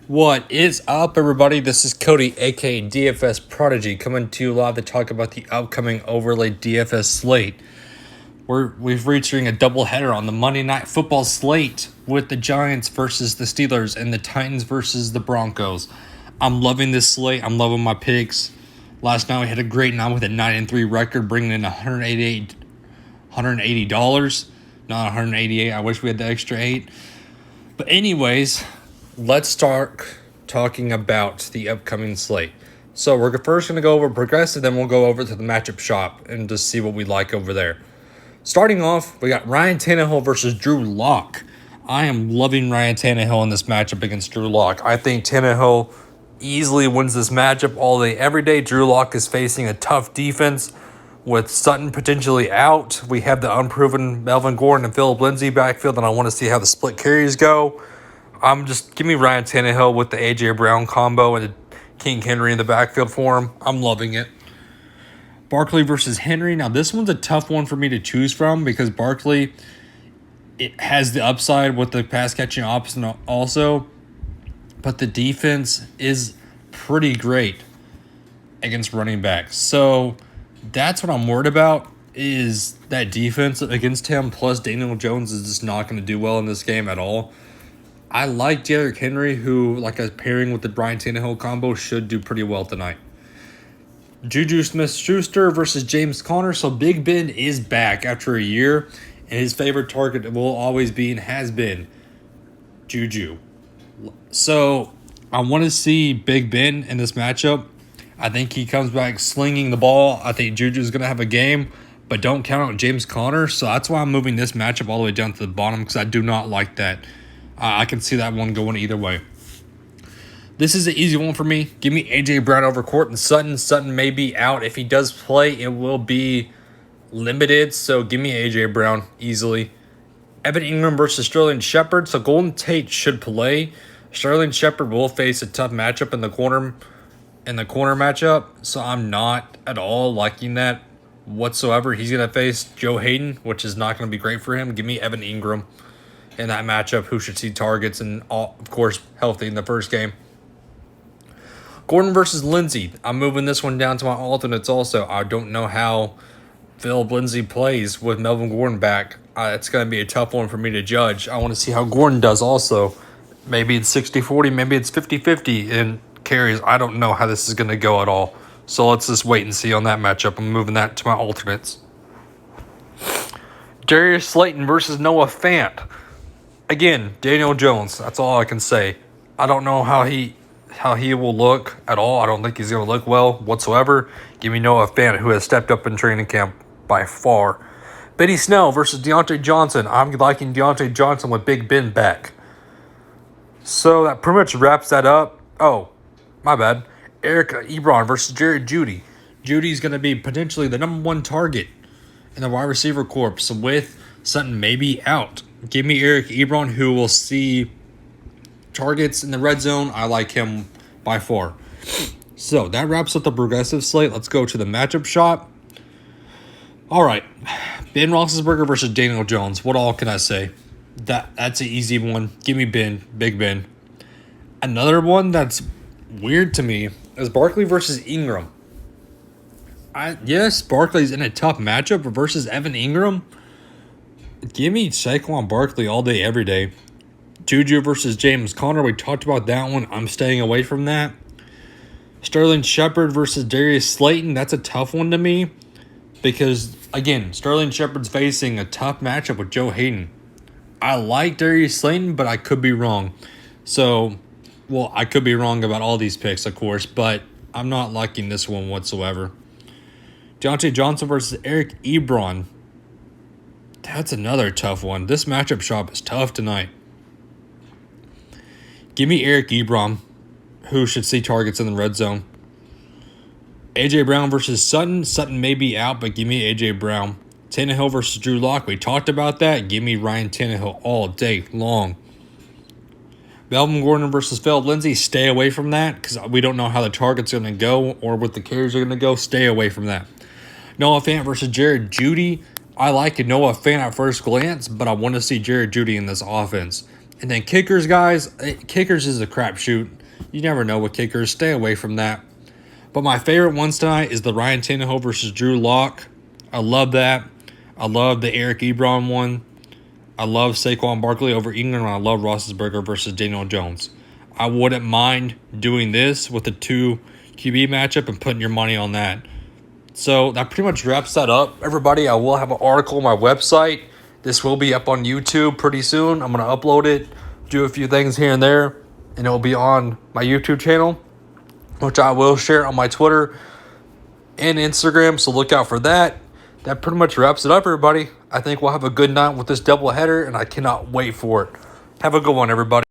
What is up, everybody? This is Cody, aka DFS Prodigy, coming to you live to talk about the upcoming overlay DFS slate. We're featuring a doubleheader on the Monday Night Football slate with the Giants versus the Steelers and the Titans versus the Broncos. I'm loving this slate. I'm loving my picks. Last night we had a great night with a 9-3 record, bringing in $180, not 188. I wish we had the extra 8. But anyways, let's start talking about the upcoming slate. So we're first going to go over progressive, then we'll go over to the matchup shop and just see what we like over there. Starting off, we got Ryan Tannehill versus Drew Lock. I am loving Ryan Tannehill in this matchup against Drew Lock. I think Tannehill easily wins this matchup all day, every day. Drew Lock is facing a tough defense with Sutton potentially out. We have the unproven Melvin Gordon and Phillip Lindsay backfield, and I want to see how the split carries go. Give me Ryan Tannehill with the A.J. Brown combo and King Henry in the backfield for him. I'm loving it. Barkley versus Henry. Now, this one's a tough one for me to choose from because Barkley, it has the upside with the pass catching option also, but the defense is pretty great against running backs. So that's what I'm worried about, is that defense against him, plus Daniel Jones is just not going to do well in this game at all. I like Derrick Henry, who, like a pairing with the Brian Tannehill combo, should do pretty well tonight. Juju Smith-Schuster versus James Conner. So Big Ben is back after a year, and his favorite target will always be and has been Juju. So I want to see Big Ben in this matchup. I think he comes back slinging the ball. I think Juju's going to have a game, but don't count out James Conner. So that's why I'm moving this matchup all the way down to the bottom, because I do not like that. I can see that one going either way. This is an easy one for me. Give me A.J. Brown over Courtland Sutton. Sutton may be out. If he does play, it will be limited. So give me A.J. Brown easily. Evan Ingram versus Sterling Shepard. So Golden Tate should play. Sterling Shepard will face a tough matchup in the corner matchup. So I'm not at all liking that whatsoever. He's going to face Joe Hayden, which is not going to be great for him. Give me Evan Ingram in that matchup, who should see targets and, of course, healthy in the first game. Gordon versus Lindsay. I'm moving this one down to my alternates also. I don't know how Phillip Lindsay plays with Melvin Gordon back. It's going to be a tough one for me to judge. I want to see how Gordon does also. Maybe it's 60-40, maybe it's 50-50 in carries. I don't know how this is going to go at all. So let's just wait and see on that matchup. I'm moving that to my alternates. Darius Slayton versus Noah Fant. Again, Daniel Jones. That's all I can say. I don't know how he will look at all. I don't think he's going to look well whatsoever. Give me Noah Fant, who has stepped up in training camp by far. Benny Snell versus Deontay Johnson. I'm liking Deontay Johnson with Big Ben back. So that pretty much wraps that up. Oh, my bad. Eric Ebron versus Jared Jeudy. Judy's going to be potentially the number one target in the wide receiver corps with Sutton maybe out. Give me Eric Ebron, who will see targets in the red zone. I like him by far. So that wraps up the progressive slate. Let's go to the matchup shop. All right. Ben Roethlisberger versus Daniel Jones. What all can I say? That's an easy one. Give me Big Ben. Another one that's weird to me is Barkley versus Ingram. Yes, Barkley's in a tough matchup versus Evan Ingram. Give me Saquon Barkley all day, every day. Juju versus James Conner. We talked about that one. I'm staying away from that. Sterling Shepard versus Darius Slayton. That's a tough one to me because, again, Sterling Shepard's facing a tough matchup with Joe Hayden. I like Darius Slayton, but I could be wrong. I could be wrong about all these picks, of course, but I'm not liking this one whatsoever. Deontay Johnson versus Eric Ebron. That's another tough one. This matchup shop is tough tonight. Give me Eric Ebron, who should see targets in the red zone. A.J. Brown versus Sutton. Sutton may be out, but give me A.J. Brown. Tannehill versus Drew Lock. We talked about that. Give me Ryan Tannehill all day long. Melvin Gordon versus Phillip Lindsay. Stay away from that because we don't know how the target's going to go or what the carries are going to go. Stay away from that. Noah Fant versus Jared Jeudy. I like Noah Fant at first glance, but I want to see Jared Jeudy in this offense. And then kickers, guys. Kickers is a crapshoot. You never know with kickers. Stay away from that. But my favorite ones tonight is the Ryan Tannehill versus Drew Lock. I love that. I love the Eric Ebron one. I love Saquon Barkley over England, and I love Roethlisberger versus Daniel Jones. I wouldn't mind doing this with the 2 QB matchup and putting your money on that. So that pretty much wraps that up, everybody. I will have an article on my website. This will be up on YouTube pretty soon. I'm going to upload it, do a few things here and there, and it will be on my YouTube channel, which I will share on my Twitter and Instagram, so look out for that. That pretty much wraps it up, everybody. I think we'll have a good night with this doubleheader, and I cannot wait for it. Have a good one, everybody.